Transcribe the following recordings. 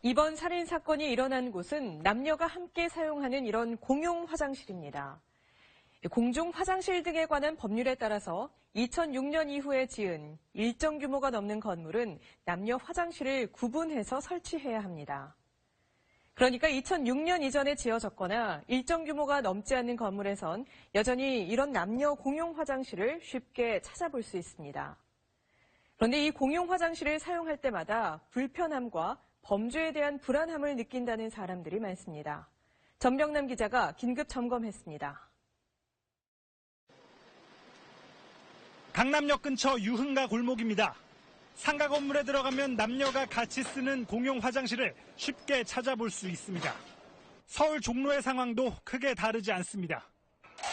이번 살인 사건이 일어난 곳은 남녀가 함께 사용하는 이런 공용 화장실입니다. 공중 화장실 등에 관한 법률에 따라서 2006년 이후에 지은 일정 규모가 넘는 건물은 남녀 화장실을 구분해서 설치해야 합니다. 그러니까 2006년 이전에 지어졌거나 일정 규모가 넘지 않는 건물에선 여전히 이런 남녀 공용 화장실을 쉽게 찾아볼 수 있습니다. 그런데 이 공용 화장실을 사용할 때마다 불편함과 범죄에 대한 불안함을 느낀다는 사람들이 많습니다. 전병남 기자가 긴급 점검했습니다. 강남역 근처 유흥가 골목입니다. 상가 건물에 들어가면 남녀가 같이 쓰는 공용 화장실을 쉽게 찾아볼 수 있습니다. 서울 종로의 상황도 크게 다르지 않습니다.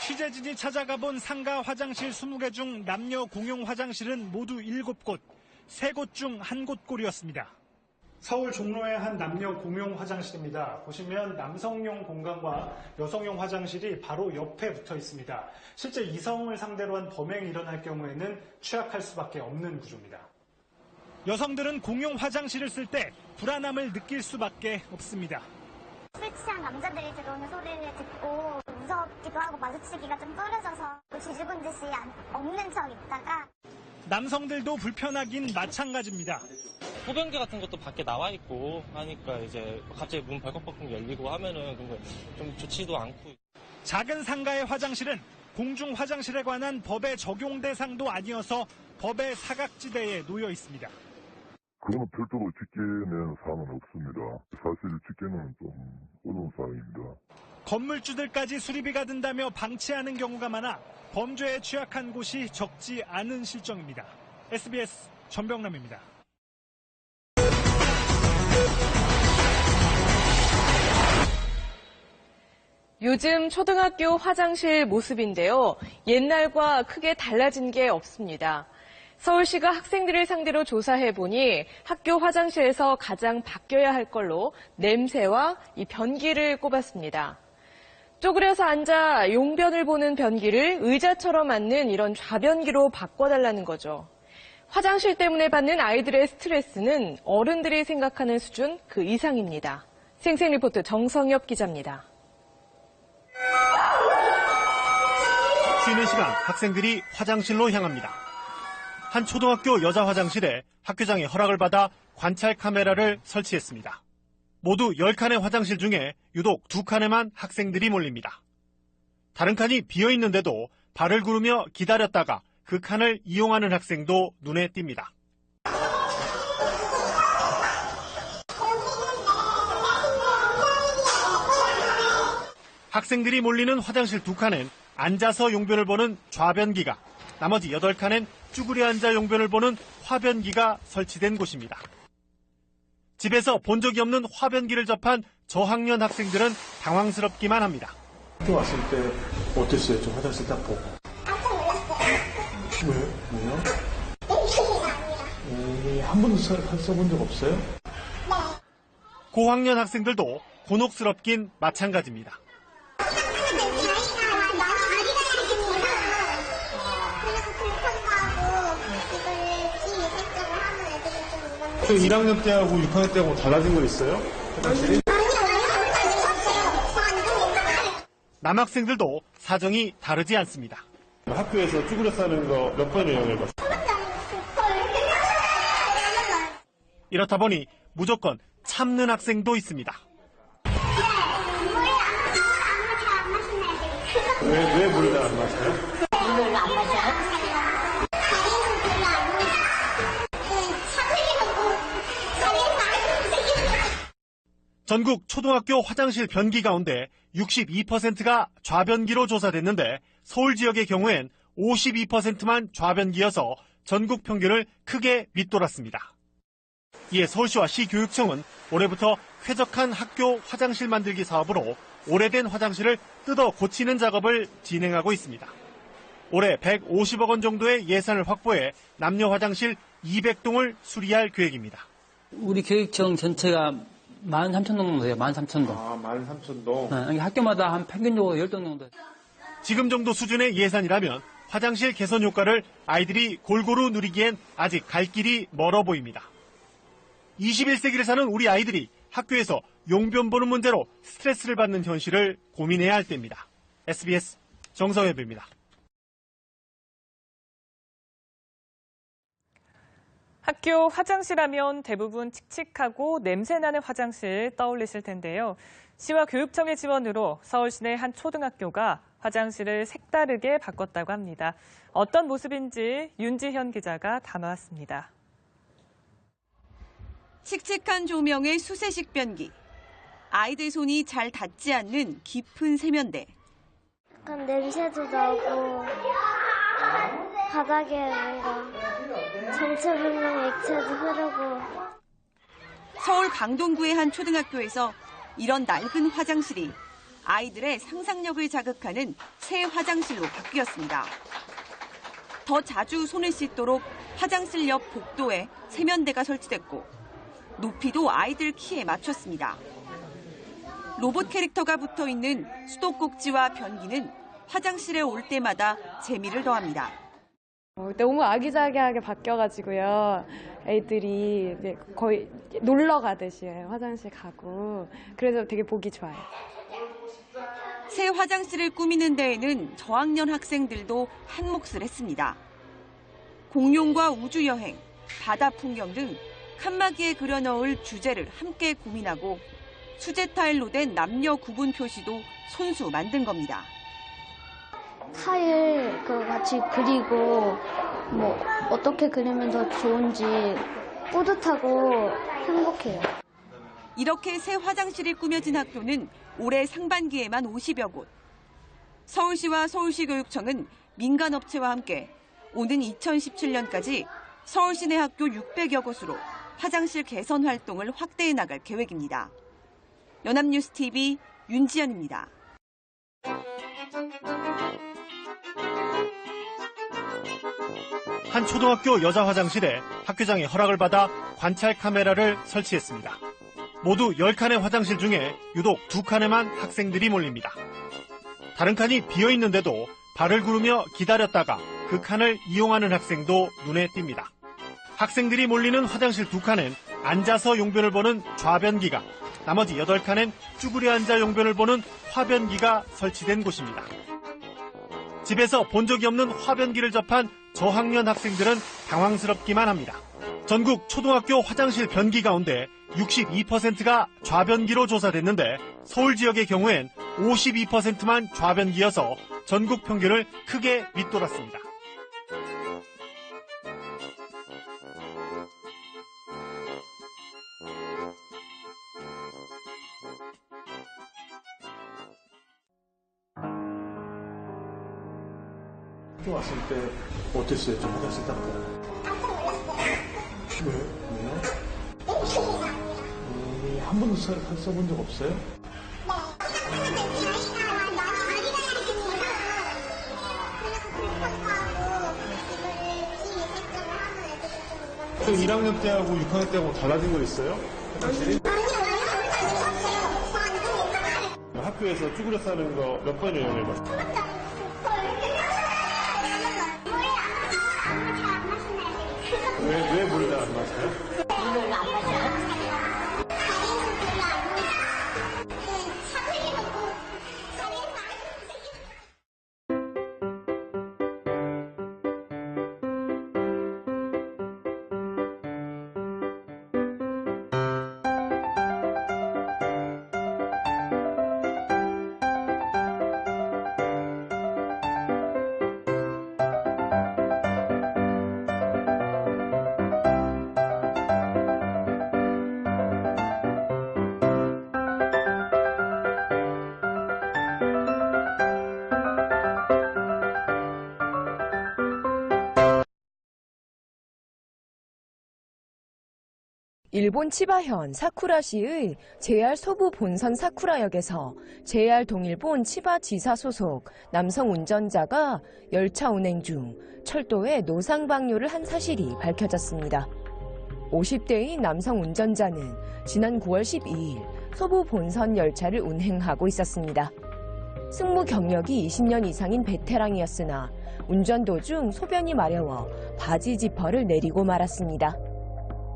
취재진이 찾아가 본 상가 화장실 20개 중 남녀 공용 화장실은 모두 7곳, 3곳 중 1곳 꼴이었습니다. 서울 종로의 한 남녀 공용 화장실입니다. 보시면 남성용 공간과 여성용 화장실이 바로 옆에 붙어 있습니다. 실제 이성을 상대로 한 범행이 일어날 경우에는 취약할 수밖에 없는 구조입니다. 여성들은 공용 화장실을 쓸 때 불안함을 느낄 수밖에 없습니다. 술 취한 남자들이 들어오는 소리를 듣고 무섭기도 하고 마주치기가 좀 떨어져서 뒤죽은 듯이 없는 척 있다가 남성들도 불편하긴 마찬가지입니다. 소변기 같은 것도 밖에 나와 있고 하니까 이제 갑자기 문 벌컥벌컥 열리고 하면은 좀 좋지도 않고. 작은 상가의 화장실은 공중 화장실에 관한 법의 적용 대상도 아니어서 법의 사각지대에 놓여 있습니다. 그거는 별도로 집계는 사항은 없습니다. 사실 집계는 좀 어려운 사항입니다. 건물주들까지 수리비가 든다며 방치하는 경우가 많아 범죄에 취약한 곳이 적지 않은 실정입니다. SBS 전병남입니다. 요즘 초등학교 화장실 모습인데요. 옛날과 크게 달라진 게 없습니다. 서울시가 학생들을 상대로 조사해보니 학교 화장실에서 가장 바뀌어야 할 걸로 냄새와 이 변기를 꼽았습니다. 쪼그려서 앉아 용변을 보는 변기를 의자처럼 앉는 이런 좌변기로 바꿔달라는 거죠. 화장실 때문에 받는 아이들의 스트레스는 어른들이 생각하는 수준 그 이상입니다. 생생리포트 정성엽 기자입니다. 쉬는 시간 학생들이 화장실로 향합니다. 한 초등학교 여자 화장실에 학교장의 허락을 받아 관찰 카메라를 설치했습니다. 모두 10칸의 화장실 중에 유독 2칸에만 학생들이 몰립니다. 다른 칸이 비어있는데도 발을 구르며 기다렸다가 그 칸을 이용하는 학생도 눈에 띕니다. 학생들이 몰리는 화장실 2칸엔 앉아서 용변을 보는 좌변기가, 나머지 8칸엔 쭈그려 앉아 용변을 보는 화변기가 설치된 곳입니다. 집에서 본 적이 없는 화변기를 접한 저학년 학생들은 당황스럽기만 합니다. 학교 왔을 때 어땠어요? 좀 화장실 딱 보고. 깜짝 놀랐어요. 왜요? 냄새가 아니라. 한 번도 써본 적 없어요? 네. 고학년 학생들도 곤혹스럽긴 마찬가지입니다. 그 1학년 때하고 6학년 때하고 달라진 거 있어요? 화장실이? 남학생들도 사정이 다르지 않습니다. 학교에서 쭈그려 싸는 거 몇 번을 이용해봤어요? 이렇다 보니 무조건 참는 학생도 있습니다. 왜 물을 안 마셔요? 물을 안 마셔요? 전국 초등학교 화장실 변기 가운데 62%가 좌변기로 조사됐는데 서울 지역의 경우엔 52%만 좌변기여서 전국 평균을 크게 밑돌았습니다. 이에 서울시와 시교육청은 올해부터 쾌적한 학교 화장실 만들기 사업으로 오래된 화장실을 뜯어 고치는 작업을 진행하고 있습니다. 올해 150억 원 정도의 예산을 확보해 남녀 화장실 200동을 수리할 계획입니다. 우리 교육청 전체가 13,000동 정도 돼요. 13,000동. 아, 13,000동? 네, 학교마다 한 평균적으로 10동 정도. 지금 정도 수준의 예산이라면 화장실 개선 효과를 아이들이 골고루 누리기엔 아직 갈 길이 멀어 보입니다. 21세기를 사는 우리 아이들이 학교에서 용변 보는 문제로 스트레스를 받는 현실을 고민해야 할 때입니다. SBS 정성회입니다. 학교 화장실 하면 대부분 칙칙하고 냄새나는 화장실 떠올리실 텐데요. 시와 교육청의 지원으로 서울시내 한 초등학교가 화장실을 색다르게 바꿨다고 합니다. 어떤 모습인지 윤지현 기자가 담아왔습니다. 칙칙한 조명의 수세식 변기, 아이들 손이 잘 닿지 않는 깊은 세면대. 약간 냄새도 나고 바닥에 뭔가 정체불명 액체도 흐르고. 서울 강동구의 한 초등학교에서 이런 낡은 화장실이 아이들의 상상력을 자극하는 새 화장실로 바뀌었습니다. 더 자주 손을 씻도록 화장실 옆 복도에 세면대가 설치됐고 높이도 아이들 키에 맞췄습니다. 로봇 캐릭터가 붙어있는 수도꼭지와 변기는 화장실에 올 때마다 재미를 더합니다. 너무 아기자기하게 바뀌어가지고요. 애들이 이제 거의 놀러 가듯이 화장실 가고 그래서 되게 보기 좋아요. 새 화장실을 꾸미는 데에는 저학년 학생들도 한몫을 했습니다. 공룡과 우주여행, 바다 풍경 등 칸막이에 그려넣을 주제를 함께 고민하고 수제 타일로 된 남녀 구분 표시도 손수 만든 겁니다. 타일 같이 그리고 뭐 어떻게 그리면 더 좋은지 뿌듯하고 행복해요. 이렇게 새 화장실이 꾸며진 학교는 올해 상반기에만 50여 곳. 서울시와 서울시교육청은 민간업체와 함께 오는 2017년까지 서울시 내 학교 600여 곳으로 화장실 개선 활동을 확대해 나갈 계획입니다. 연합뉴스TV 윤지연입니다. 한 초등학교 여자 화장실에 학교장의 허락을 받아 관찰 카메라를 설치했습니다. 모두 10칸의 화장실 중에 유독 2칸에만 학생들이 몰립니다. 다른 칸이 비어있는데도 발을 구르며 기다렸다가 그 칸을 이용하는 학생도 눈에 띕니다. 학생들이 몰리는 화장실 2칸엔 앉아서 용변을 보는 좌변기가, 나머지 8칸엔 쭈그려 앉아 용변을 보는 화변기가 설치된 곳입니다. 집에서 본 적이 없는 화변기를 접한 저학년 학생들은 당황스럽기만 합니다. 전국 초등학교 화장실 변기 가운데 62%가 좌변기로 조사됐는데 서울 지역의 경우엔 52%만 좌변기여서 전국 평균을 크게 밑돌았습니다. 학교 왔을 때 어땠어요? 좀 화장실 닦고. 왜요? 한 번도 써본 적 없어요? 네. 1학년 때하고 6학년 때하고 달라진 거 있어요? 화장실이? 학교에서 쭈그려 싸는 거 몇 번 이용해봤어요? 왜 물을 안 마셔요? 물을 안 마셔요? 일본 치바현 사쿠라시의 JR 소부 본선 사쿠라역에서 JR 동일본 치바지사 소속 남성 운전자가 열차 운행 중 철도에 노상방뇨를 한 사실이 밝혀졌습니다. 50대의 남성 운전자는 지난 9월 12일 소부 본선 열차를 운행하고 있었습니다. 승무 경력이 20년 이상인 베테랑이었으나 운전 도중 소변이 마려워 바지 지퍼를 내리고 말았습니다.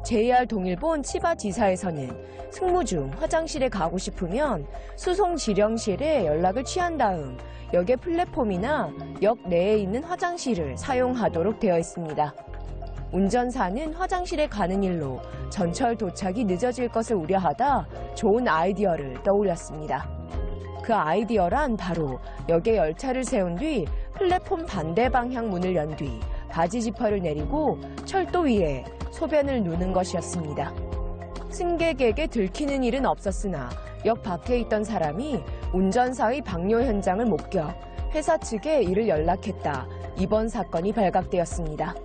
JR 동일본 치바지사에서는 승무 중 화장실에 가고 싶으면 수송 지령실에 연락을 취한 다음 역의 플랫폼이나 역 내에 있는 화장실을 사용하도록 되어 있습니다. 운전사는 화장실에 가는 일로 전철 도착이 늦어질 것을 우려하다 좋은 아이디어를 떠올렸습니다. 그 아이디어란 바로 역에 열차를 세운 뒤 플랫폼 반대 방향 문을 연 뒤 바지 지퍼를 내리고 철도 위에 소변을 누는 것이었습니다. 승객에게 들키는 일은 없었으나 역 밖에 있던 사람이 운전사의 방뇨 현장을 목격, 회사 측에 이를 연락했다. 이번 사건이 발각되었습니다.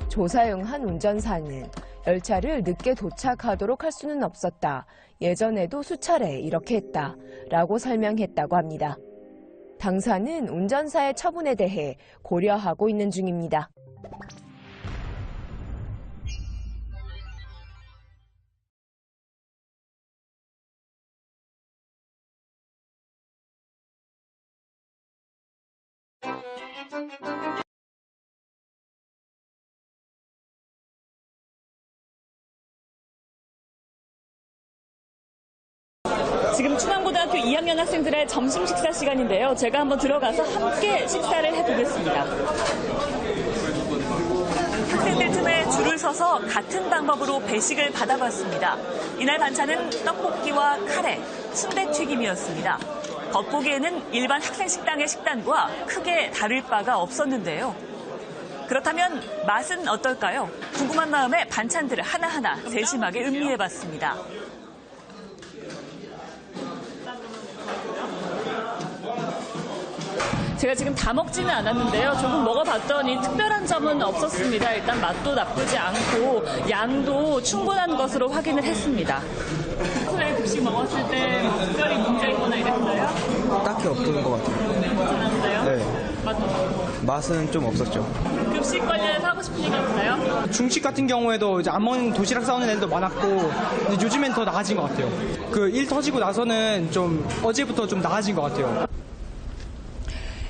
조사에 응한 운전사는 열차를 늦게 도착하도록 할 수는 없었다. 예전에도 수차례 이렇게 했다. 라고 설명했다고 합니다. 당사는 운전사의 처분에 대해 고려하고 있는 중입니다. 지금 충암고등학교 2학년 학생들의 점심 식사 시간인데요. 제가 한번 들어가서 함께 식사를 해보겠습니다. 학생들 틈에 줄을 서서 같은 방법으로 배식을 받아봤습니다. 이날 반찬은 떡볶이와 카레, 순대튀김이었습니다. 겉보기에는 일반 학생 식당의 식단과 크게 다를 바가 없었는데요. 그렇다면 맛은 어떨까요? 궁금한 마음에 반찬들을 하나하나 세심하게 음미해봤습니다. 제가 지금 다 먹지는 않았는데요. 조금 먹어봤더니 특별한 점은 없었습니다. 일단 맛도 나쁘지 않고 양도 충분한 것으로 확인을 했습니다. 평소에 급식 먹었을 때 특별히 문제 있거나 이랬어요? 딱히 없던 것 같아요. 괜찮았어요? 네. 맛은 좀 없었죠. 급식 관련해서 하고 싶은 얘기 있어요? 중식 같은 경우에도 이제 안 먹는 도시락 싸우는 애들도 많았고, 근데 요즘엔 더 나아진 것 같아요. 그 일 터지고 나서는 좀 어제부터 좀 나아진 것 같아요.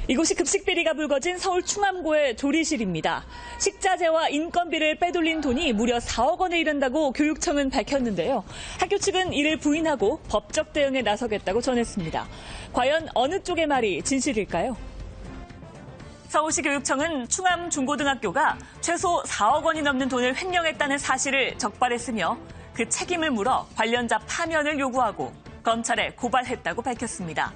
이곳이 급식 비리가 불거진 서울 충암고의 조리실입니다. 식자재와 인건비를 빼돌린 돈이 무려 4억 원에 이른다고 교육청은 밝혔는데요. 학교 측은 이를 부인하고 법적 대응에 나서겠다고 전했습니다. 과연 어느 쪽의 말이 진실일까요? 서울시 교육청은 충암 중고등학교가 최소 4억 원이 넘는 돈을 횡령했다는 사실을 적발했으며 그 책임을 물어 관련자 파면을 요구하고 검찰에 고발했다고 밝혔습니다.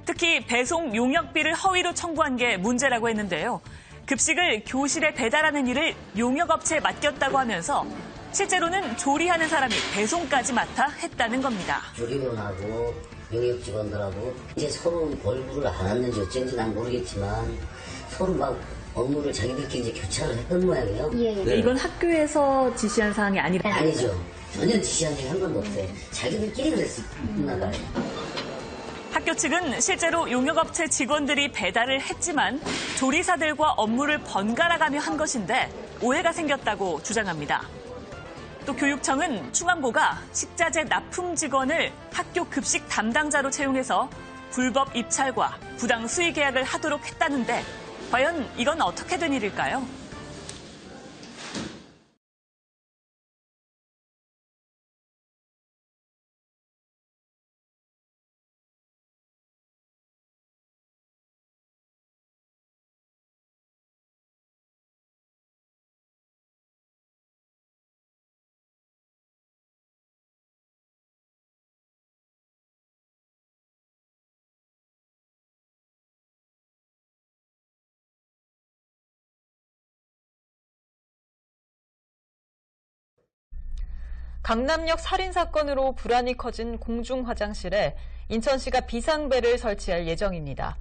특히 배송 용역비를 허위로 청구한 게 문제라고 했는데요. 급식을 교실에 배달하는 일을 용역업체에 맡겼다고 하면서 실제로는 조리하는 사람이 배송까지 맡아 했다는 겁니다. 조리원하고 용역 직원들하고 이제 서로 벌부를 안 했는지 어쩐지 난 모르겠지만 서로 막 업무를 자기들끼리 이제 교차를 했던 모양이에요. 네. 이건 학교에서 지시한 사항이 아니라 아니죠. 전혀 지시한 적이 한 번도 없어요. 자기들끼리 그랬나 봐요. 학교 측은 실제로 용역업체 직원들이 배달을 했지만 조리사들과 업무를 번갈아가며 한 것인데 오해가 생겼다고 주장합니다. 또 교육청은 충암고가 식자재 납품 직원을 학교 급식 담당자로 채용해서 불법 입찰과 부당 수의 계약을 하도록 했다는데 과연 이건 어떻게 된 일일까요? 강남역 살인사건으로 불안이 커진 공중화장실에 인천시가 비상벨을 설치할 예정입니다.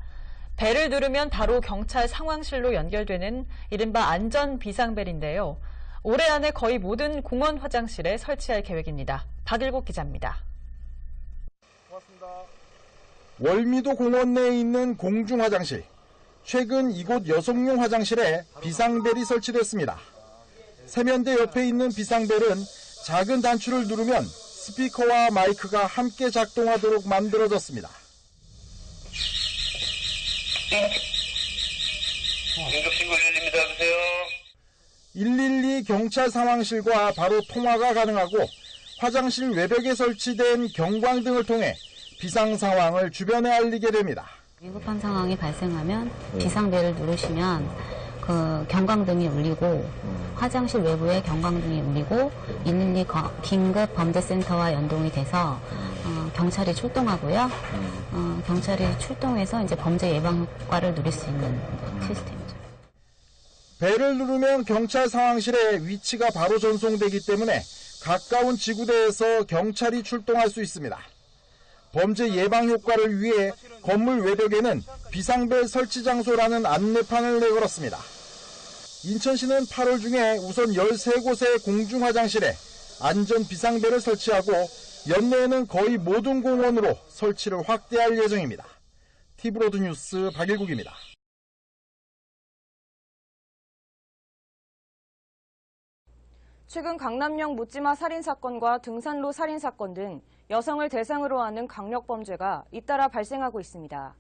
벨을 누르면 바로 경찰 상황실로 연결되는 이른바 안전비상벨인데요. 올해 안에 거의 모든 공원 화장실에 설치할 계획입니다. 박일국 기자입니다. 고맙습니다. 월미도 공원 내에 있는 공중화장실. 최근 이곳 여성용 화장실에 비상벨이 설치됐습니다. 세면대 옆에 있는 비상벨은 작은 단추를 누르면 스피커와 마이크가 함께 작동하도록 만들어졌습니다. 긴급신고 들립니다. 여보세요? 112 경찰 상황실과 바로 통화가 가능하고 화장실 외벽에 설치된 경광등을 통해 비상 상황을 주변에 알리게 됩니다. 위급한 상황이 발생하면 비상벨을 누르시면 그 경광등이 울리고 화장실 외부에 경광등이 울리고 112 긴급 범죄센터와 연동이 돼서 경찰이 출동하고요. 경찰이 출동해서 이제 범죄 예방 효과를 누릴 수 있는 시스템이죠. 벨을 누르면 경찰 상황실에 위치가 바로 전송되기 때문에 가까운 지구대에서 경찰이 출동할 수 있습니다. 범죄 예방 효과를 위해 건물 외벽에는 비상벨 설치 장소라는 안내판을 내걸었습니다. 인천시는 8월 중에 우선 13곳의 공중 화장실에 안전 비상벨을 설치하고 연내에는 거의 모든 공원으로 설치를 확대할 예정입니다. TV로드 뉴스 박일국입니다. 최근 강남역 묻지마 살인사건과 등산로 살인사건 등 여성을 대상으로 하는 강력범죄가 잇따라 발생하고 있습니다.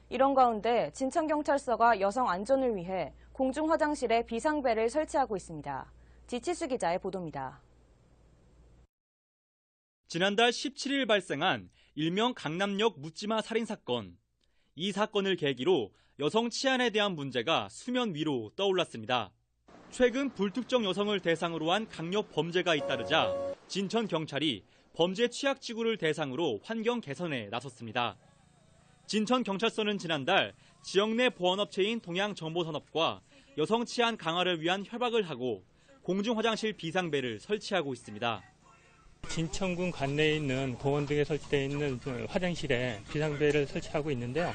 이런 가운데 진천경찰서가 여성 안전을 위해 공중 화장실에 비상벨을 설치하고 있습니다. 지치수 기자의 보도입니다. 지난달 17일 발생한 일명 강남역 묻지마 살인사건. 이 사건을 계기로 여성 치안에 대한 문제가 수면 위로 떠올랐습니다. 최근 불특정 여성을 대상으로 한 강력 범죄가 잇따르자 진천경찰이 범죄 취약지구를 대상으로 환경 개선에 나섰습니다. 진천경찰서는 지난달 지역 내 보안업체인 동양정보산업과 여성 치안 강화를 위한 협약을 하고 공중화장실 비상벨을 설치하고 있습니다. 진천군 관내에 있는 공원 등에 설치되어 있는 화장실에 비상벨을 설치하고 있는데요.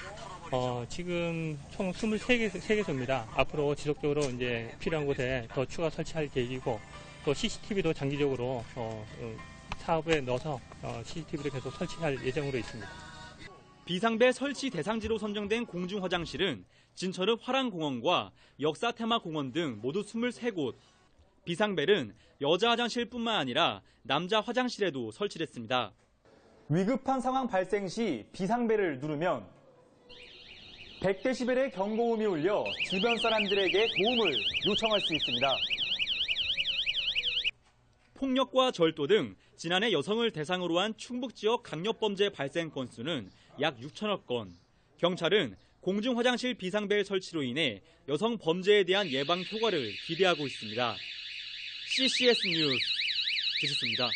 지금 총 23개소입니다. 앞으로 지속적으로 이제 필요한 곳에 더 추가 설치할 계획이고 또 CCTV도 장기적으로 사업에 넣어서 CCTV를 계속 설치할 예정으로 있습니다. 비상벨 설치 대상지로 선정된 공중 화장실은 진천읍 화랑공원과 역사테마공원 등 모두 23곳. 비상벨은 여자 화장실뿐만 아니라 남자 화장실에도 설치됐습니다. 위급한 상황 발생 시 비상벨을 누르면 100데시벨의 경고음이 울려 주변 사람들에게 도움을 요청할 수 있습니다. 폭력과 절도 등 지난해 여성을 대상으로 한 충북 지역 강력범죄 발생 건수는 약 6천여 건. 경찰은 공중 화장실 비상벨 설치로 인해 여성 범죄에 대한 예방 효과를 기대하고 있습니다. CCS 뉴스 지수입니다.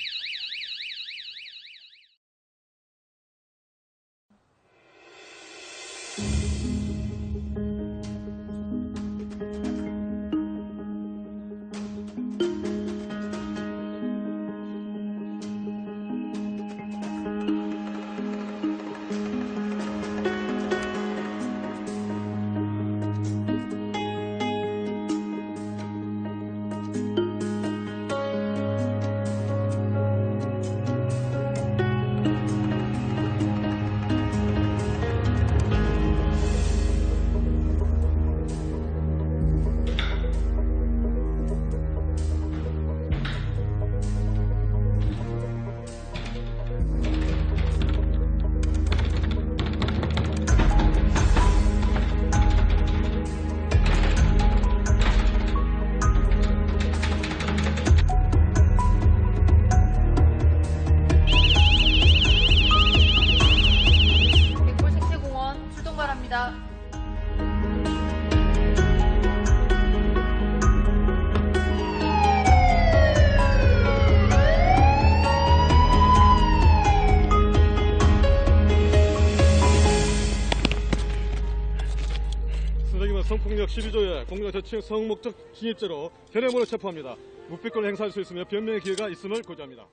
성폭력 12조의 공공자치행 성목적 침입죄로 현행범으로 체포합니다. 묵비권을 행사할 수 있으며 변명의 기회가 있음을 고지합니다.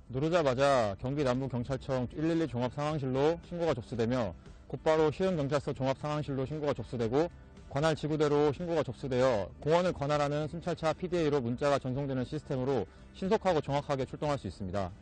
누르자마자 경기 남부경찰청 112 종합상황실로 신고가 접수되며 곧바로 시흥경찰서 종합상황실로 신고가 접수되고 관할 지구대로 신고가 접수되어 공원을 관할하는 순찰차 PDA로 문자가 전송되는 시스템으로 신속하고 정확하게 출동할 수 있습니다.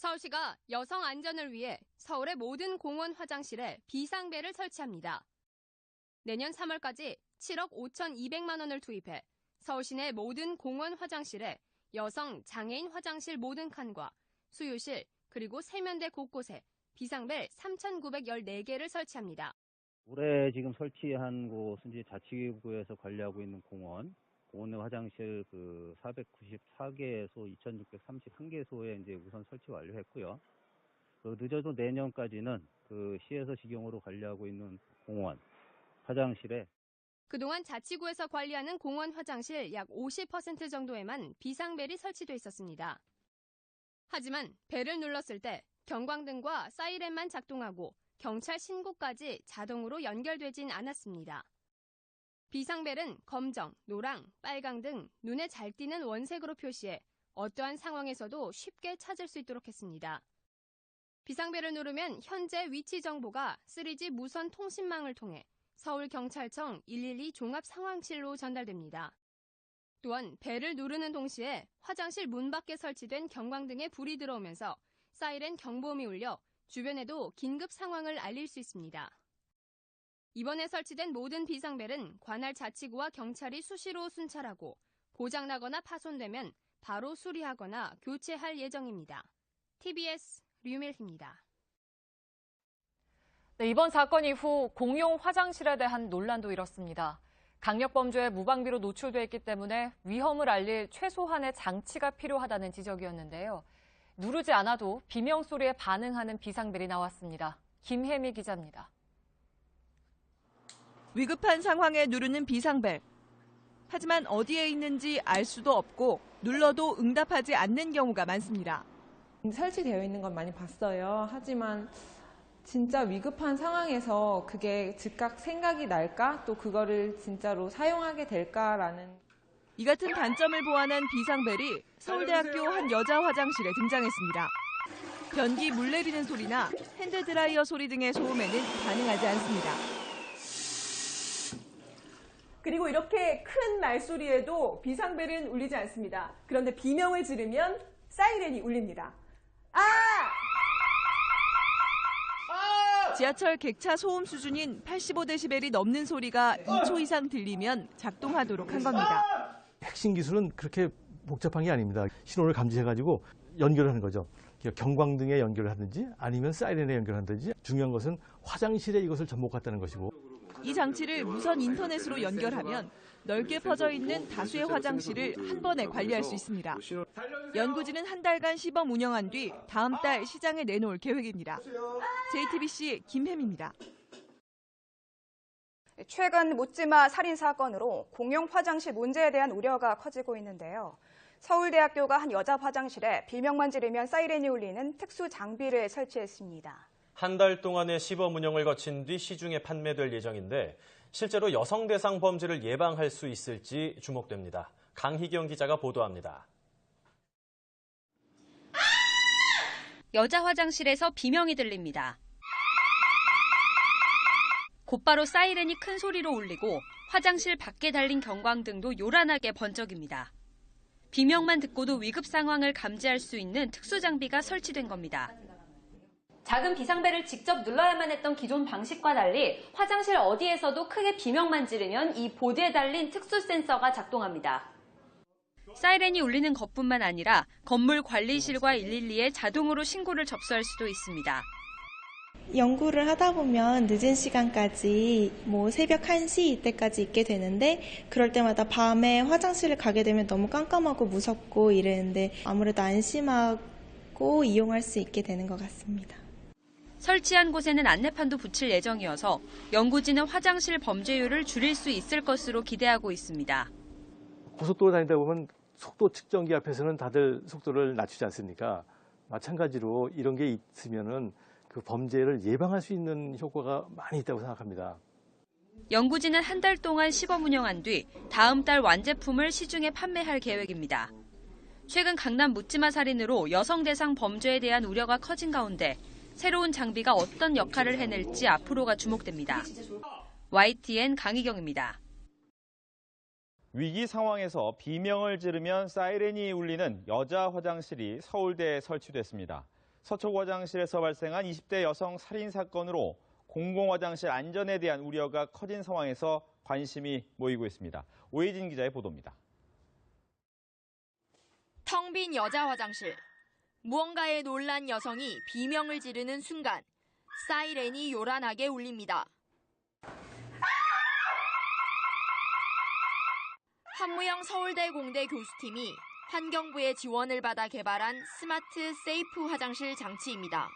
서울시가 여성 안전을 위해 서울의 모든 공원 화장실에 비상벨을 설치합니다. 내년 3월까지 7억 5,200만 원을 투입해 서울시내 모든 공원 화장실에 여성 장애인 화장실 모든 칸과 수유실 그리고 세면대 곳곳에 비상벨 3,914개를 설치합니다. 올해 지금 설치한 곳은 이제 자치구에서 관리하고 있는 공원 내 화장실 494개소 2,631개소에 이제 우선 설치 완료했고요. 늦어도 내년까지는 시에서 직영으로 관리하고 있는 공원 화장실에 그동안 자치구에서 관리하는 공원 화장실 약 50% 정도에만 비상벨이 설치돼 있었습니다. 하지만 벨을 눌렀을 때 경광등과 사이렌만 작동하고 경찰 신고까지 자동으로 연결되진 않았습니다. 비상벨은 검정, 노랑, 빨강 등 눈에 잘 띄는 원색으로 표시해 어떠한 상황에서도 쉽게 찾을 수 있도록 했습니다. 비상벨을 누르면 현재 위치 정보가 3G 무선 통신망을 통해 서울경찰청 112 종합상황실로 전달됩니다. 또한 벨을 누르는 동시에 화장실 문 밖에 설치된 경광등에 불이 들어오면서 사이렌 경보음이 울려 주변에도 긴급 상황을 알릴 수 있습니다. 이번에 설치된 모든 비상벨은 관할 자치구와 경찰이 수시로 순찰하고 고장나거나 파손되면 바로 수리하거나 교체할 예정입니다. TBS 류밀희입니다. 네, 이번 사건 이후 공용 화장실에 대한 논란도 일었습니다. 강력범죄에 무방비로 노출돼 있기 때문에 위험을 알릴 최소한의 장치가 필요하다는 지적이었는데요. 누르지 않아도 비명소리에 반응하는 비상벨이 나왔습니다. 김혜미 기자입니다. 위급한 상황에 누르는 비상벨. 하지만 어디에 있는지 알 수도 없고 눌러도 응답하지 않는 경우가 많습니다. 설치되어 있는 건 많이 봤어요. 하지만 진짜 위급한 상황에서 그게 즉각 생각이 날까? 또 그거를 진짜로 사용하게 될까라는. 이 같은 단점을 보완한 비상벨이 서울대학교 한 여자 화장실에 등장했습니다. 변기 물 내리는 소리나 핸드드라이어 소리 등의 소음에는 반응하지 않습니다. 그리고 이렇게 큰 말소리에도 비상벨은 울리지 않습니다. 그런데 비명을 지르면 사이렌이 울립니다. 지하철 객차 소음 수준인 85데시벨이 넘는 소리가 2초 이상 들리면 작동하도록 한 겁니다. 핵심 기술은 그렇게 복잡한 게 아닙니다. 신호를 감지해가지고 연결을 하는 거죠. 경광등에 연결을 하든지 아니면 사이렌에 연결하든지 중요한 것은 화장실에 이것을 접목했다는 것이고. 이 장치를 무선 인터넷으로 연결하면 넓게 퍼져 있는 다수의 화장실을 한 번에 관리할 수 있습니다. 연구진은 한 달간 시범 운영한 뒤 다음 달 시장에 내놓을 계획입니다. JTBC 김혜미입니다. 최근 묻지마 살인 사건으로 공용 화장실 문제에 대한 우려가 커지고 있는데요. 서울대학교가 한 여자 화장실에 비명만 지르면 사이렌이 울리는 특수 장비를 설치했습니다. 한 달 동안의 시범 운영을 거친 뒤 시중에 판매될 예정인데 실제로 여성 대상 범죄를 예방할 수 있을지 주목됩니다. 강희경 기자가 보도합니다. 여자 화장실에서 비명이 들립니다. 곧바로 사이렌이 큰 소리로 울리고 화장실 밖에 달린 경광등도 요란하게 번쩍입니다. 비명만 듣고도 위급 상황을 감지할 수 있는 특수 장비가 설치된 겁니다. 작은 비상벨을 직접 눌러야만 했던 기존 방식과 달리 화장실 어디에서도 크게 비명만 지르면 이 보드에 달린 특수 센서가 작동합니다. 사이렌이 울리는 것뿐만 아니라 건물 관리실과 112에 자동으로 신고를 접수할 수도 있습니다. 연구를 하다 보면 늦은 시간까지 새벽 1시 이때까지 있게 되는데 그럴 때마다 밤에 화장실을 가게 되면 너무 깜깜하고 무섭고 이러는데 아무래도 안심하고 이용할 수 있게 되는 것 같습니다. 설치한 곳에는 안내판도 붙일 예정이어서 연구진은 화장실 범죄율을 줄일 수 있을 것으로 기대하고 있습니다. 고속도로 다니다 보면 속도 측정기 앞에서는 다들 속도를 낮추지 않습니까? 마찬가지로 이런 게 있으면은 그 범죄를 예방할 수 있는 효과가 많이 있다고 생각합니다. 연구진은 한 달 동안 시범 운영한 뒤 다음 달 완제품을 시중에 판매할 계획입니다. 최근 강남 묻지마 살인으로 여성 대상 범죄에 대한 우려가 커진 가운데 새로운 장비가 어떤 역할을 해낼지 앞으로가 주목됩니다. YTN 강희경입니다. 위기 상황에서 비명을 지르면 사이렌이 울리는 여자 화장실이 서울대에 설치됐습니다. 서초 화장실에서 발생한 20대 여성 살인 사건으로 공공화장실 안전에 대한 우려가 커진 상황에서 관심이 모이고 있습니다. 오혜진 기자의 보도입니다. 텅 빈 여자 화장실. 무언가에 놀란 여성이 비명을 지르는 순간 사이렌이 요란하게 울립니다. 한무영 서울대 공대 교수팀이 환경부의 지원을 받아 개발한 스마트 세이프 화장실 장치입니다.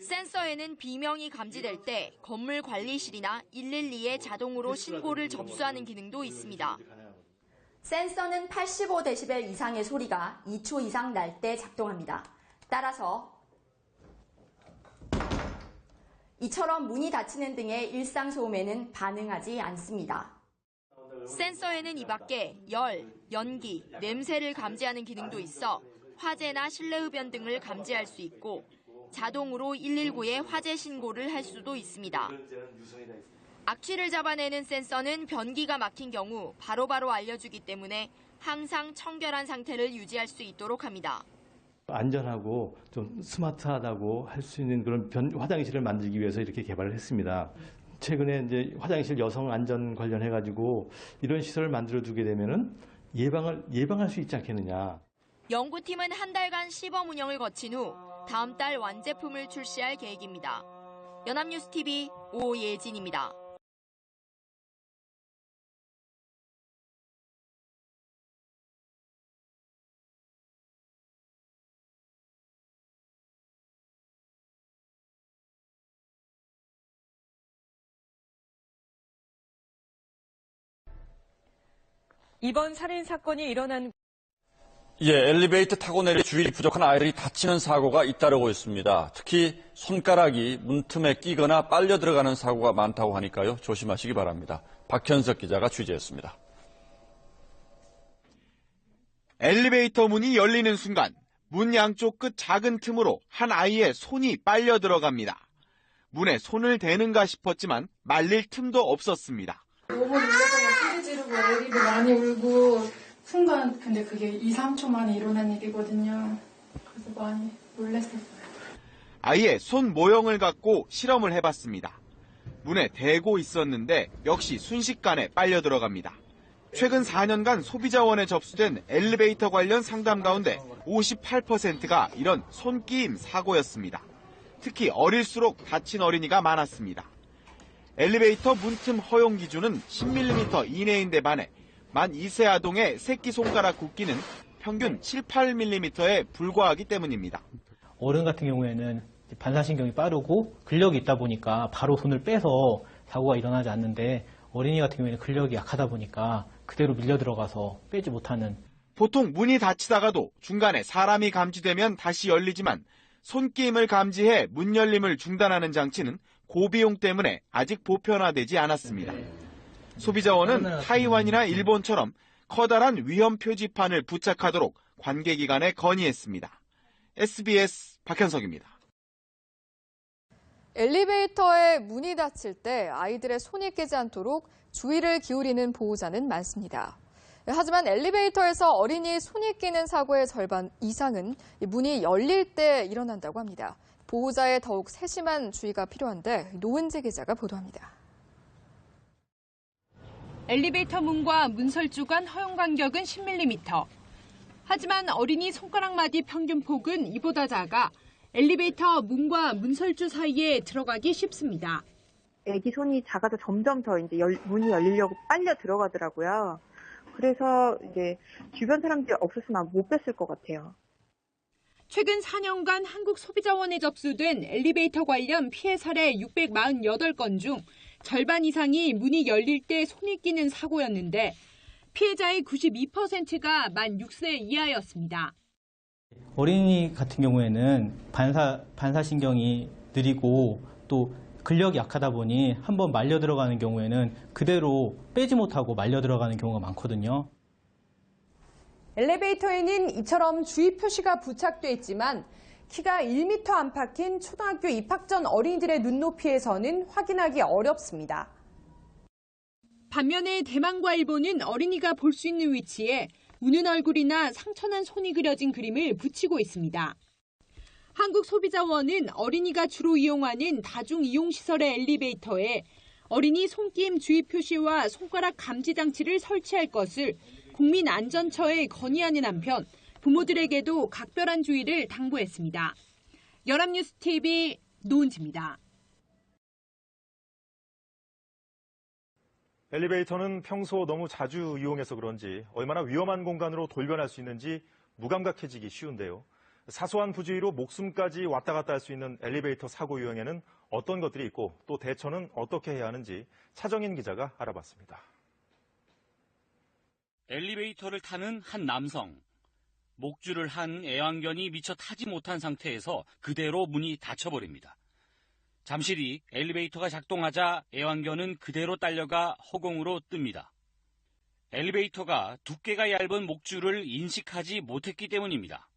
센서에는 비명이 감지될 때 건물 관리실이나 112에 자동으로 신고를 접수하는 기능도 있습니다. 센서는 85dB 이상의 소리가 2초 이상 날 때 작동합니다. 따라서 이처럼 문이 닫히는 등의 일상 소음에는 반응하지 않습니다. 센서에는 이 밖에 열, 연기, 냄새를 감지하는 기능도 있어 화재나 실내 흡연 등을 감지할 수 있고 자동으로 119에 화재 신고를 할 수도 있습니다. 악취를 잡아내는 센서는 변기가 막힌 경우 바로바로 알려주기 때문에 항상 청결한 상태를 유지할 수 있도록 합니다. 안전하고 좀 스마트하다고 할 수 있는 그런 화장실을 만들기 위해서 이렇게 개발을 했습니다. 최근에 이제 화장실 여성 안전 관련해가지고 이런 시설을 만들어두게 되면은 예방할 수 있지 않겠느냐. 연구팀은 한 달간 시범 운영을 거친 후 다음 달 완제품을 출시할 계획입니다. 연합뉴스TV 오예진입니다. 이번 살인 사건이 일어난 엘리베이터 타고 내려 주의력이 부족한 아이들이 다치는 사고가 잇따르고 있습니다. 특히 손가락이 문틈에 끼거나 빨려 들어가는 사고가 많다고 하니까요. 조심하시기 바랍니다. 박현석 기자가 취재했습니다. 엘리베이터 문이 열리는 순간 문 양쪽 끝 작은 틈으로 한 아이의 손이 빨려 들어갑니다. 문에 손을 대는가 싶었지만 말릴 틈도 없었습니다. 너무 놀라서 소리 지르고 애기도 많이 울고 순간 근데 그게 2, 3초 만에 일어난 일이거든요. 그래서 많이 놀랐었어요. 아이의 손 모형을 갖고 실험을 해봤습니다. 문에 대고 있었는데 역시 순식간에 빨려 들어갑니다. 최근 4년간 소비자원에 접수된 엘리베이터 관련 상담 가운데 58%가 이런 손끼임 사고였습니다. 특히 어릴수록 다친 어린이가 많았습니다. 엘리베이터 문틈 허용 기준은 10mm 이내인데 반해 만 2세 아동의 새끼손가락 굵기는 평균 7, 8mm에 불과하기 때문입니다. 어른 같은 경우에는 반사신경이 빠르고 근력이 있다 보니까 바로 손을 빼서 사고가 일어나지 않는데 어린이 같은 경우에는 근력이 약하다 보니까 그대로 밀려 들어가서 빼지 못하는. 보통 문이 닫히다가도 중간에 사람이 감지되면 다시 열리지만 손끼임을 감지해 문 열림을 중단하는 장치는 고비용 때문에 아직 보편화되지 않았습니다. 소비자원은 타이완이나 일본처럼 커다란 위험 표지판을 부착하도록 관계기관에 건의했습니다. SBS 박현석입니다. 엘리베이터에 문이 닫힐 때 아이들의 손이 끼지 않도록 주의를 기울이는 보호자는 많습니다. 하지만 엘리베이터에서 어린이 손이 끼는 사고의 절반 이상은 문이 열릴 때 일어난다고 합니다. 보호자의 더욱 세심한 주의가 필요한데 노은재 기자가 보도합니다. 엘리베이터 문과 문설주 간 허용 간격은 10mm. 하지만 어린이 손가락 마디 평균 폭은 이보다 작아 엘리베이터 문과 문설주 사이에 들어가기 쉽습니다. 애기 손이 작아서 점점 더 이제 문이 열리려고 빨려 들어가더라고요. 그래서 이제 주변 사람들이 없었으면 못 뺐을 것 같아요. 최근 4년간 한국 소비자원에 접수된 엘리베이터 관련 피해 사례 648건 중 절반 이상이 문이 열릴 때 손이 끼는 사고였는데 피해자의 92%가 만 6세 이하였습니다. 어린이 같은 경우에는 반사신경이 느리고 또 근력이 약하다 보니 한번 말려 들어가는 경우에는 그대로 빼지 못하고 말려 들어가는 경우가 많거든요. 엘리베이터에는 이처럼 주의 표시가 부착돼 있지만 키가 1m 안팎인 초등학교 입학 전 어린이들의 눈높이에서는 확인하기 어렵습니다. 반면에 대만과 일본은 어린이가 볼 수 있는 위치에 우는 얼굴이나 상처난 손이 그려진 그림을 붙이고 있습니다. 한국소비자원은 어린이가 주로 이용하는 다중이용시설의 엘리베이터에 어린이 손김 주의 표시와 손가락 감지 장치를 설치할 것을 국민안전처에 건의하는 한편 부모들에게도 각별한 주의를 당부했습니다. 연합뉴스TV 노은지입니다. 엘리베이터는 평소 너무 자주 이용해서 그런지 얼마나 위험한 공간으로 돌변할 수 있는지 무감각해지기 쉬운데요. 사소한 부주의로 목숨까지 왔다 갔다 할 수 있는 엘리베이터 사고 유형에는 어떤 것들이 있고 또 대처는 어떻게 해야 하는지 차정인 기자가 알아봤습니다. 엘리베이터를 타는 한 남성. 목줄을 한 애완견이 미처 타지 못한 상태에서 그대로 문이 닫혀버립니다. 잠시 뒤 엘리베이터가 작동하자 애완견은 그대로 딸려가 허공으로 뜹니다. 엘리베이터가 두께가 얇은 목줄을 인식하지 못했기 때문입니다.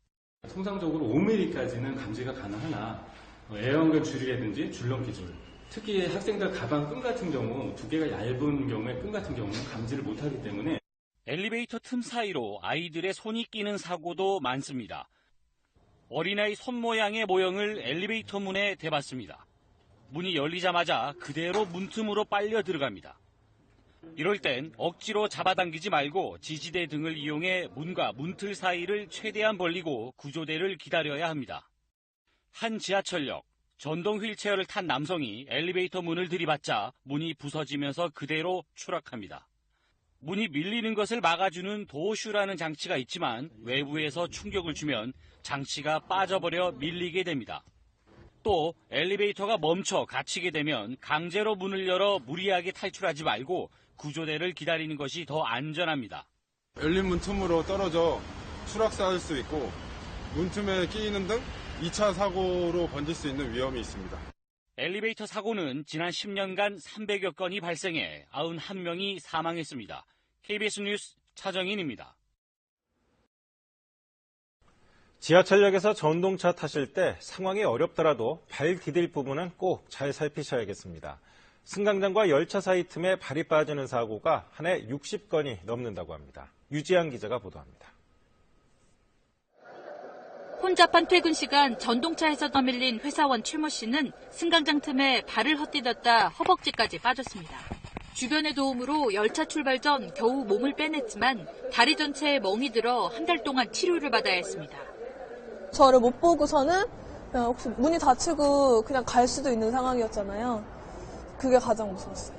통상적으로 5mm까지는 감지가 가능하나 애완견 줄이라든지 줄넘기 줄, 특히 학생들 가방 끈 같은 경우 두께가 얇은 경우에 끈 같은 경우는 감지를 못하기 때문에 엘리베이터 틈 사이로 아이들의 손이 끼는 사고도 많습니다. 어린아이 손 모양의 모형을 엘리베이터 문에 대봤습니다. 문이 열리자마자 그대로 문틈으로 빨려 들어갑니다. 이럴 땐 억지로 잡아당기지 말고 지지대 등을 이용해 문과 문틀 사이를 최대한 벌리고 구조대를 기다려야 합니다. 한 지하철역, 전동 휠체어를 탄 남성이 엘리베이터 문을 들이받자 문이 부서지면서 그대로 추락합니다. 문이 밀리는 것을 막아주는 도어슈라는 장치가 있지만 외부에서 충격을 주면 장치가 빠져버려 밀리게 됩니다. 또 엘리베이터가 멈춰 갇히게 되면 강제로 문을 열어 무리하게 탈출하지 말고 구조대를 기다리는 것이 더 안전합니다. 열린 문 틈으로 떨어져 추락사할 수 있고 문틈에 끼이는 등 2차 사고로 번질 수 있는 위험이 있습니다. 엘리베이터 사고는 지난 10년간 300여 건이 발생해 91명이 사망했습니다. KBS 뉴스 차정인입니다. 지하철역에서 전동차 타실 때 상황이 어렵더라도 발 디딜 부분은 꼭 잘 살피셔야겠습니다. 승강장과 열차 사이 틈에 발이 빠지는 사고가 한 해 60건이 넘는다고 합니다. 유지한 기자가 보도합니다. 혼잡한 퇴근 시간 전동차에서 떠밀린 회사원 최모 씨는 승강장 틈에 발을 헛디뎠다 허벅지까지 빠졌습니다. 주변의 도움으로 열차 출발 전 겨우 몸을 빼냈지만 다리 전체에 멍이 들어 한 달 동안 치료를 받아야 했습니다. 저를 못 보고서는 그냥 혹시 문이 닫히고 그냥 갈 수도 있는 상황이었잖아요. 그게 가장 무서웠어요.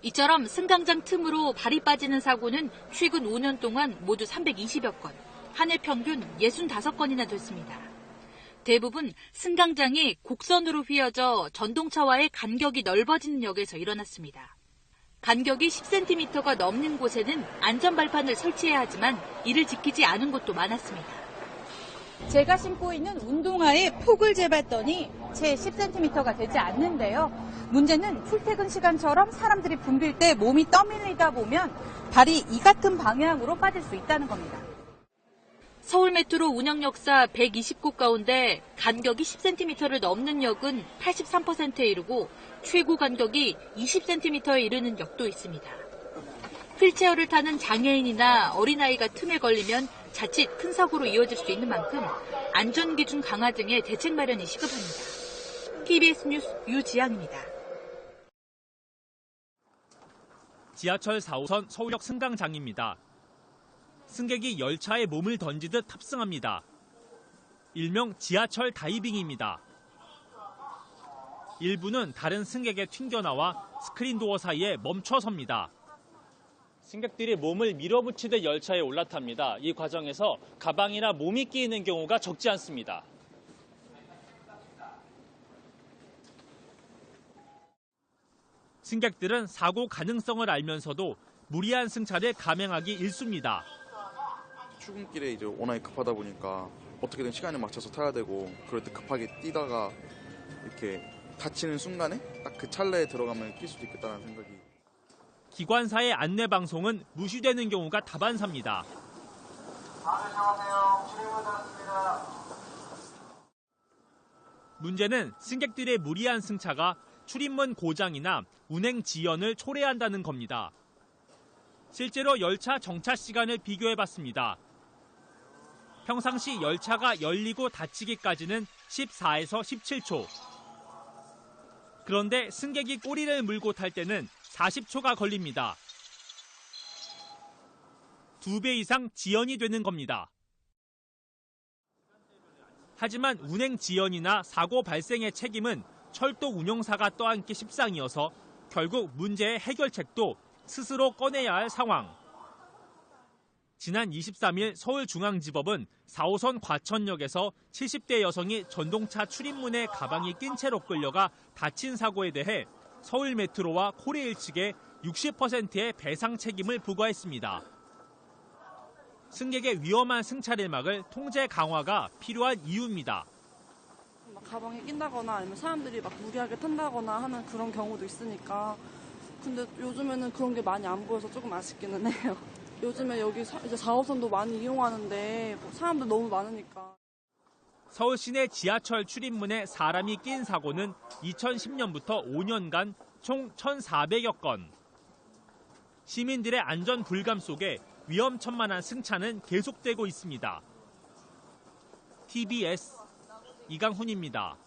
이처럼 승강장 틈으로 발이 빠지는 사고는 최근 5년 동안 모두 320여 건, 한 해 평균 65건이나 됐습니다. 대부분 승강장이 곡선으로 휘어져 전동차와의 간격이 넓어지는 역에서 일어났습니다. 간격이 10cm가 넘는 곳에는 안전발판을 설치해야 하지만 이를 지키지 않은 곳도 많았습니다. 제가 신고 있는 운동화에 폭을 재봤더니 채 10cm가 되지 않는데요. 문제는 출퇴근 시간처럼 사람들이 붐빌 때 몸이 떠밀리다 보면 발이 이 같은 방향으로 빠질 수 있다는 겁니다. 서울 메트로 운영 역사 120곳 가운데 간격이 10cm를 넘는 역은 83%에 이르고 최고 간격이 20cm에 이르는 역도 있습니다. 휠체어를 타는 장애인이나 어린아이가 틈에 걸리면 자칫 큰 사고로 이어질 수 있는 만큼 안전기준 강화 등의 대책 마련이 시급합니다. KBS 뉴스 유지양입니다. 지하철 4호선 서울역 승강장입니다. 승객이 열차에 몸을 던지듯 탑승합니다. 일명 지하철 다이빙입니다. 일부는 다른 승객에 튕겨나와 스크린도어 사이에 멈춰섭니다. 승객들이 몸을 밀어붙이듯 열차에 올라탑니다. 이 과정에서 가방이나 몸이 끼이는 경우가 적지 않습니다. 승객들은 사고 가능성을 알면서도 무리한 승차를 감행하기 일쑤입니다. 출근길에 이제 워낙에 급하다 보니까 어떻게든 시간에 맞춰서 타야 되고 그럴 때 급하게 뛰다가 이렇게 다치는 순간에 딱 그 찰나에 들어가면 낄 수도 있겠다는 생각이. 기관사의 안내 방송은 무시되는 경우가 다반사입니다. 문제는 승객들의 무리한 승차가 출입문 고장이나 운행 지연을 초래한다는 겁니다. 실제로 열차 정차 시간을 비교해봤습니다. 평상시 열차가 열리고 닫히기까지는 14에서 17초. 그런데 승객이 꼬리를 물고 탈 때는 40초가 걸립니다. 2배 이상 지연이 되는 겁니다. 하지만 운행 지연이나 사고 발생의 책임은 철도 운용사가 떠안기 십상이어서 결국 문제의 해결책도 스스로 꺼내야 할 상황. 지난 23일 서울중앙지법은 4호선 과천역에서 70대 여성이 전동차 출입문에 가방이 낀 채로 끌려가 다친 사고에 대해 서울메트로와 코레일 측에 60%의 배상 책임을 부과했습니다. 승객의 위험한 승차를 막을 통제 강화가 필요한 이유입니다. 가방에 낀다거나 아니면 사람들이 막 무리하게 탄다거나 하는 그런 경우도 있으니까. 근데 요즘에는 그런 게 많이 안 보여서 조금 아쉽기는 해요. 요즘에 여기 이제 4호선도 많이 이용하는데 사람들 너무 많으니까. 서울 시내 지하철 출입문에 사람이 낀 사고는 2010년부터 5년간 총 1,400여 건. 시민들의 안전 불감 속에 위험천만한 승차는 계속되고 있습니다. TBS 이강훈입니다.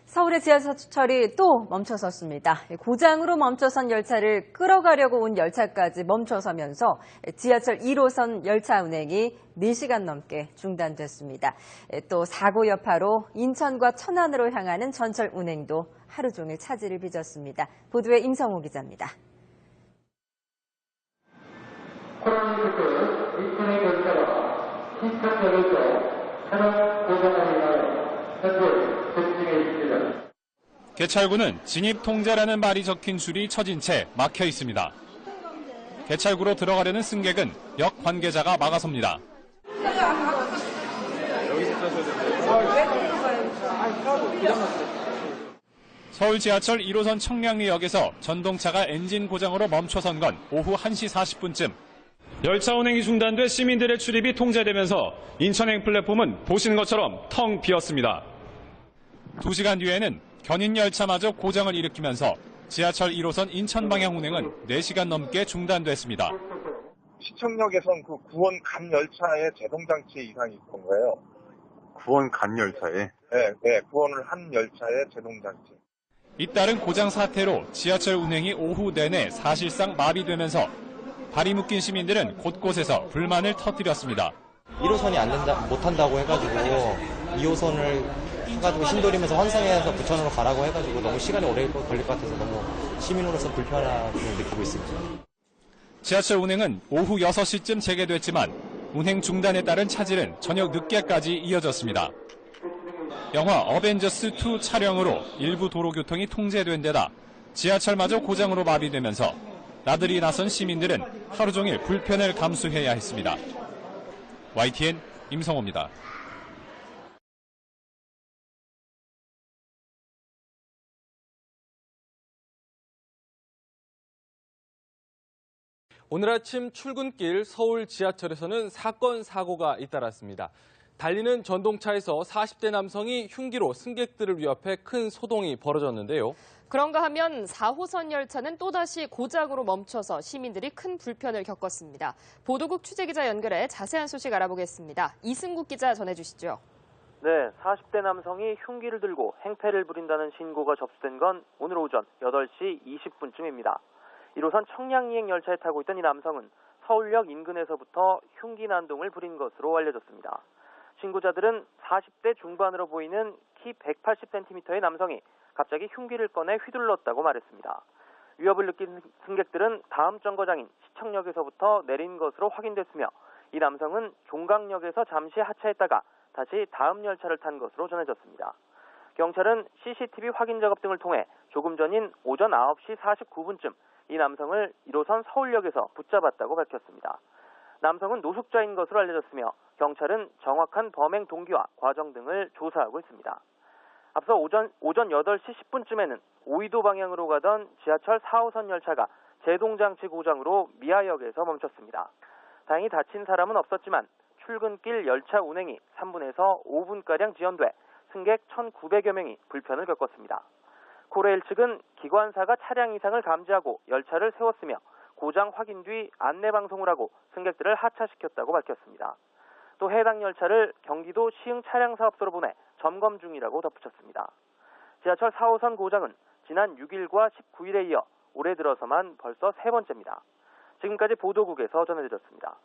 서울의 지하철이 또 멈춰섰습니다. 고장으로 멈춰선 열차를 끌어가려고 온 열차까지 멈춰서면서 지하철 1호선 열차 운행이 4시간 넘게 중단됐습니다. 또 사고 여파로 인천과 천안으로 향하는 전철 운행도 하루 종일 차질을 빚었습니다. 보도에 임성호 기자입니다. 코로나19 인천의 열차가 신천역에서 차량 고장으로 인하여 현재 대충에 있습니다. 개찰구는 진입 통제라는 말이 적힌 줄이 처진 채 막혀 있습니다. 개찰구로 들어가려는 승객은 역 관계자가 막아섭니다. 서울 지하철 1호선 청량리역에서 전동차가 엔진 고장으로 멈춰선 건 오후 1시 40분쯤. 열차 운행이 중단돼 시민들의 출입이 통제되면서 인천행 플랫폼은 보시는 것처럼 텅 비었습니다. 2시간 뒤에는 견인 열차마저 고장을 일으키면서 지하철 1호선 인천 방향 운행은 4시간 넘게 중단됐습니다. 시청역에선 그 구원 간 열차에 제동장치에 이상이 있던 거예요. 구원 간 열차에? 네, 구원을 한 열차에 제동장치. 잇따른 고장 사태로 지하철 운행이 오후 내내 사실상 마비되면서 발이 묶인 시민들은 곳곳에서 불만을 터뜨렸습니다. 1호선이 못한다고 해가지고 2호선을 해가지고 신도림에서 환승해서 부천으로 가라고 해가지고 너무 시간이 오래 걸릴 것 같아서 너무 시민으로서 불편함을 느끼고 있습니다. 지하철 운행은 오후 6시쯤 재개됐지만 운행 중단에 따른 차질은 저녁 늦게까지 이어졌습니다. 영화 어벤져스2 촬영으로 일부 도로교통이 통제된 데다 지하철마저 고장으로 마비되면서 나들이 나선 시민들은 하루 종일 불편을 감수해야 했습니다. YTN 임성호입니다. 오늘 아침 출근길 서울 지하철에서는 사건 사고가 잇따랐습니다. 달리는 전동차에서 40대 남성이 흉기로 승객들을 위협해 큰 소동이 벌어졌는데요. 그런가 하면 4호선 열차는 또다시 고장으로 멈춰서 시민들이 큰 불편을 겪었습니다. 보도국 취재기자 연결해 자세한 소식 알아보겠습니다. 이승국 기자 전해주시죠. 네, 40대 남성이 흉기를 들고 행패를 부린다는 신고가 접수된 건 오늘 오전 8시 20분쯤입니다. 1호선 청량리행 열차에 타고 있던 이 남성은 서울역 인근에서부터 흉기 난동을 부린 것으로 알려졌습니다. 신고자들은 40대 중반으로 보이는 키 180cm의 남성이 갑자기 흉기를 꺼내 휘둘렀다고 말했습니다. 위협을 느낀 승객들은 다음 정거장인 시청역에서부터 내린 것으로 확인됐으며 이 남성은 종강역에서 잠시 하차했다가 다시 다음 열차를 탄 것으로 전해졌습니다. 경찰은 CCTV 확인 작업 등을 통해 조금 전인 오전 9시 49분쯤 이 남성을 1호선 서울역에서 붙잡았다고 밝혔습니다. 남성은 노숙자인 것으로 알려졌으며 경찰은 정확한 범행 동기와 과정 등을 조사하고 있습니다. 앞서 오전 8시 10분쯤에는 오이도 방향으로 가던 지하철 4호선 열차가 제동장치 고장으로 미아역에서 멈췄습니다. 다행히 다친 사람은 없었지만 출근길 열차 운행이 3분에서 5분가량 지연돼 승객 1,900여 명이 불편을 겪었습니다. 코레일 측은 기관사가 차량 이상을 감지하고 열차를 세웠으며 고장 확인 뒤 안내 방송을 하고 승객들을 하차시켰다고 밝혔습니다. 또 해당 열차를 경기도 시흥 차량사업소로 보내 점검 중이라고 덧붙였습니다. 지하철 4호선 고장은 지난 6일과 19일에 이어 올해 들어서만 벌써 세 번째입니다. 지금까지 보도국에서 전해드렸습니다.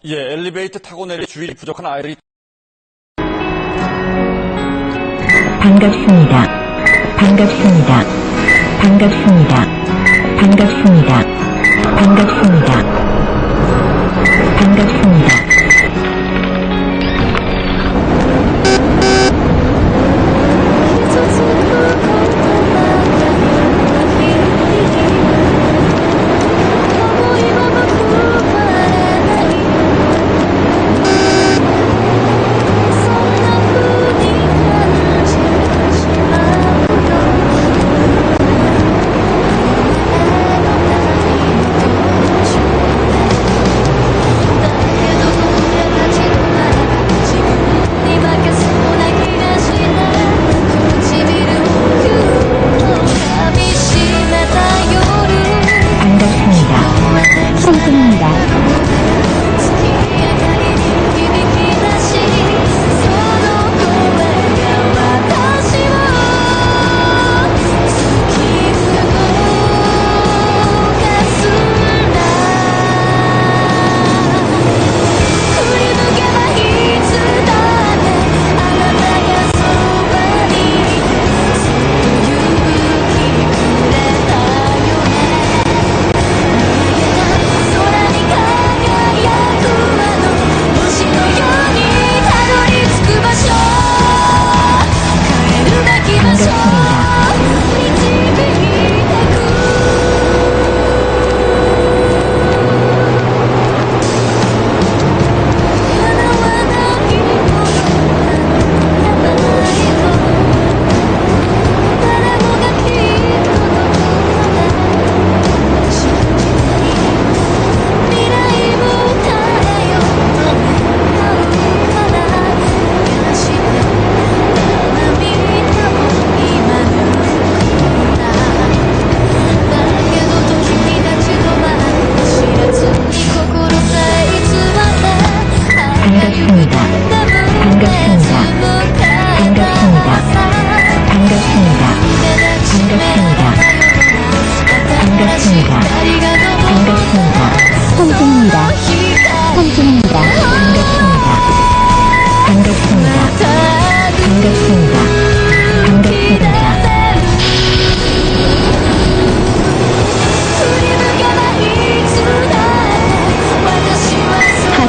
예, 엘리베이터 타고 내릴 주의력이 부족한 아이들이 반갑습니다. 반갑습니다. 반갑습니다. 반갑습니다. 반갑습니다. 반갑습니다.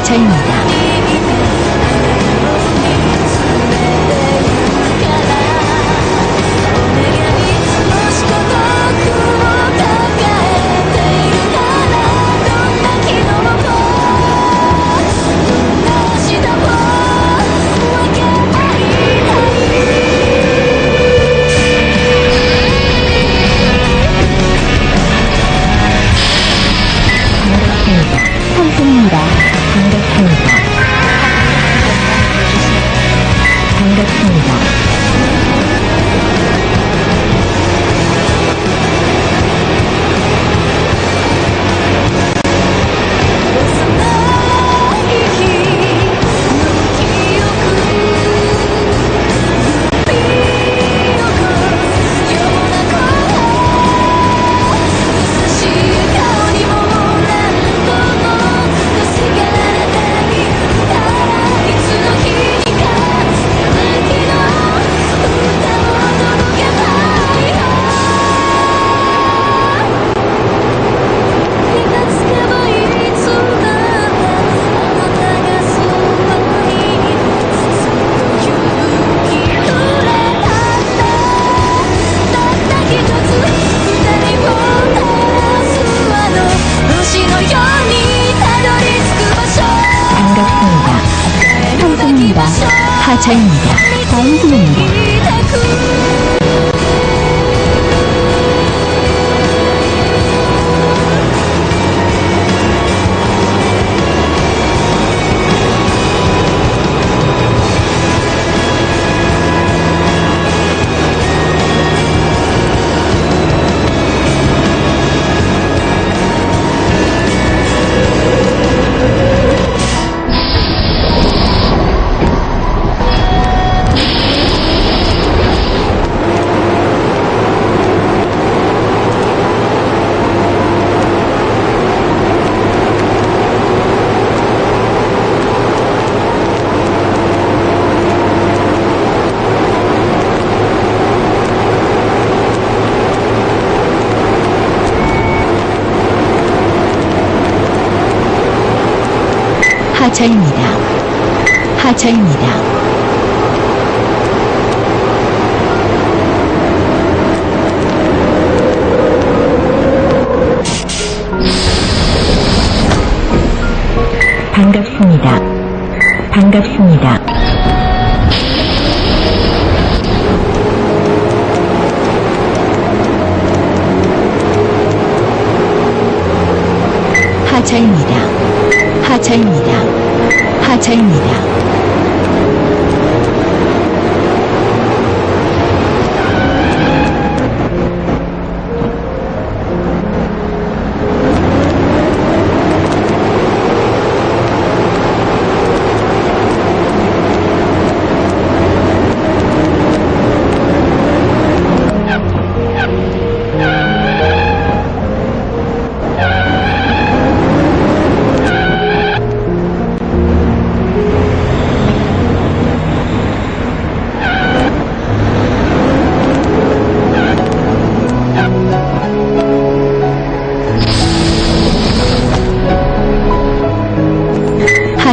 하차입니다. 반갑습니다. 반갑습니다. 하차입니다. 다음 길입니다. 하차입니다. 하차입니다. 반갑습니다. 반갑습니다. 하차입니다. 하차입니다. 하차입니다.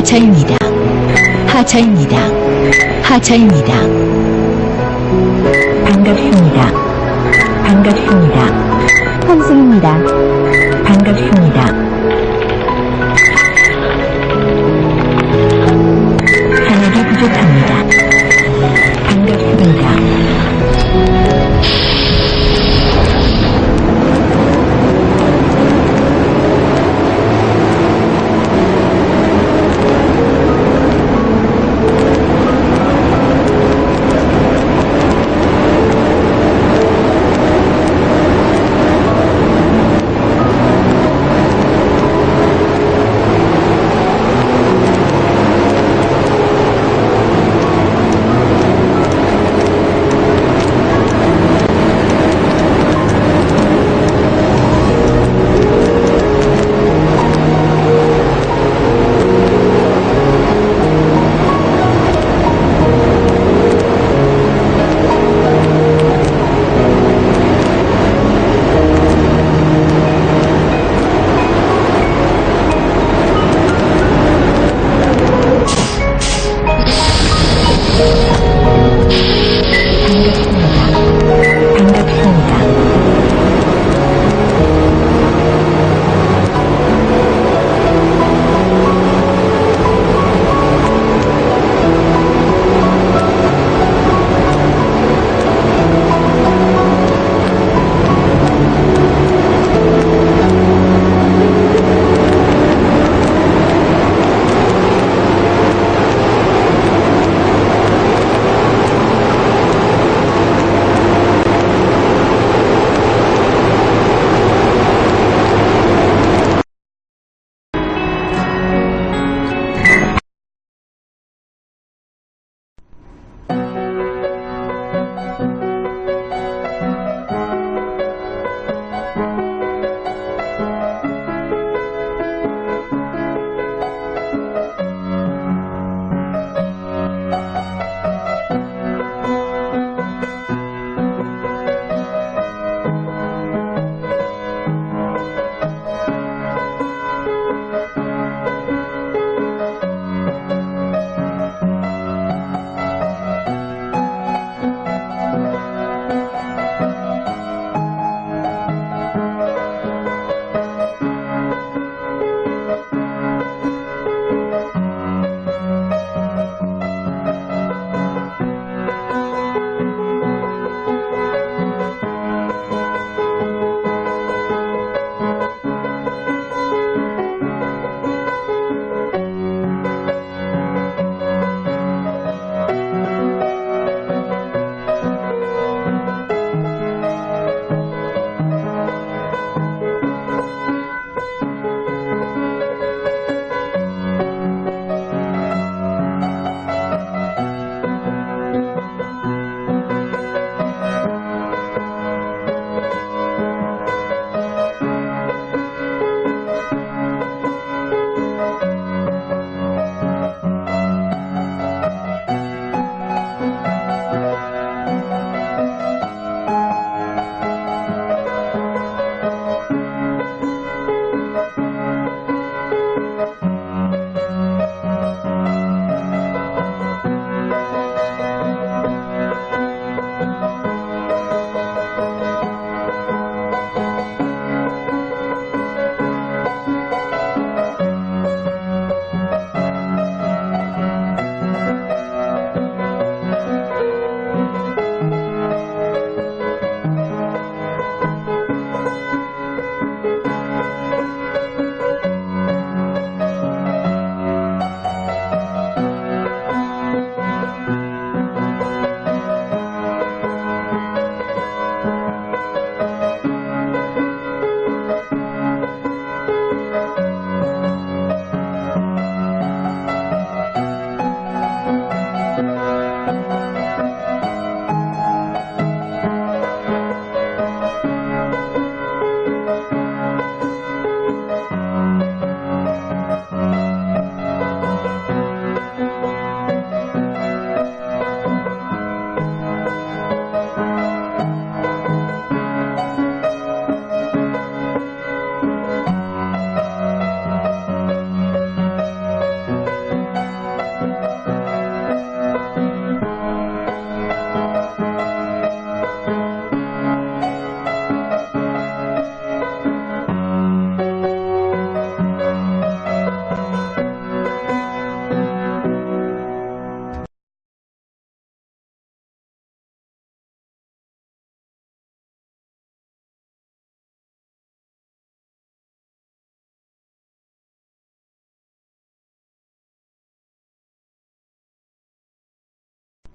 하차입니다. 하차입니다. 하차입니다. 반갑습니다. 반갑습니다. 환승입니다. 반갑습니다.